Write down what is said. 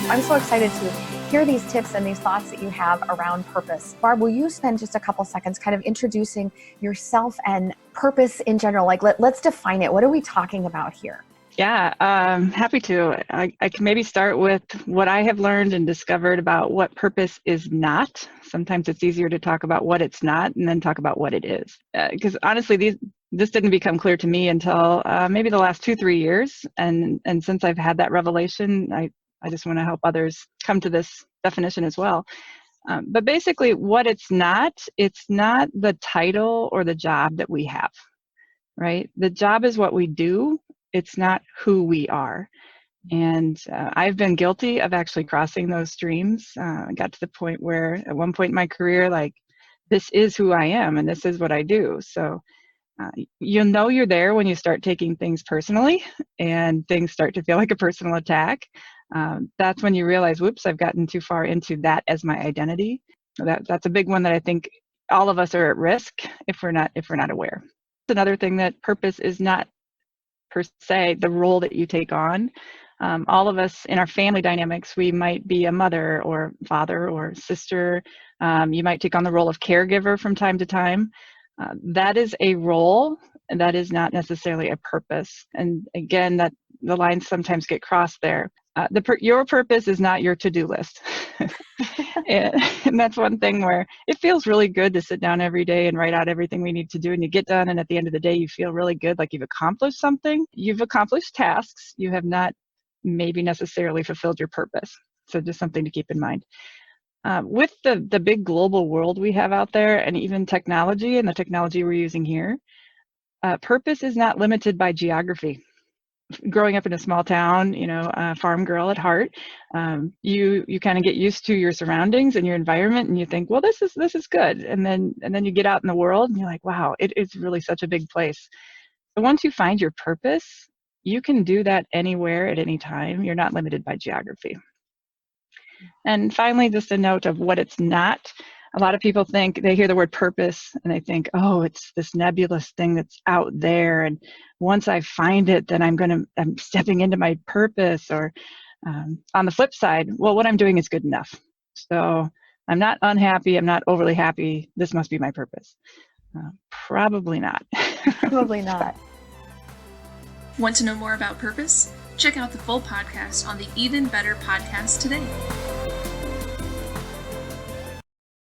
I'm so excited to hear these tips and these thoughts that you have around purpose. Barb, will you spend just a couple seconds kind of introducing yourself and purpose in general? Like, let's define it. What are we talking about here? Yeah, happy to. I can maybe start with what I have learned and discovered about what purpose is not. Sometimes it's easier to talk about what it's not and then talk about what it is. Because honestly, this didn't become clear to me until maybe the last 2-3 years. And since I've had that revelation, I just want to help others come to this definition as well. But basically, what it's not the title or the job that we have, right? The job is what we do. It's not who we are. And I've been guilty of actually crossing those streams. I got to the point where at one point in my career, like, this is who I am and this is what I do. So you'll know you're there when you start taking things personally and things start to feel like a personal attack. That's when you realize, whoops, I've gotten too far into that as my identity. That's a big one that I think all of us are at risk if we're not aware. Another thing, that purpose is not per se the role that you take on. All of us in our family dynamics, we might be a mother or father or sister. You might take on the role of caregiver from time to time. That is a role, and that is not necessarily a purpose. And again, that the lines sometimes get crossed there. Your purpose is not your to-do list. And that's one thing where it feels really good to sit down every day and write out everything we need to do, and you get done, and at the end of the day you feel really good, like you've accomplished something. You've accomplished tasks. You have not maybe necessarily fulfilled your purpose. So just something to keep in mind. With the big global world we have out there, and even technology and the technology we're using here, purpose is not limited by geography. Growing up in a small town, farm girl at heart, you kind of get used to your surroundings and your environment, and you think, well, this is good, and then you get out in the world and you're like, wow, it's really such a big place. But once you find your purpose, you can do that anywhere at any time. You're not limited by geography. And finally, just a note of what it's not. A lot of people think, they hear the word purpose and they think, oh, it's this nebulous thing that's out there, and once I find it, then I'm stepping into my purpose. Or on the flip side, well, what I'm doing is good enough. So I'm not unhappy, I'm not overly happy, this must be my purpose. Probably not. Probably not. Want to know more about purpose? Check out the full podcast on the Even Better podcast today.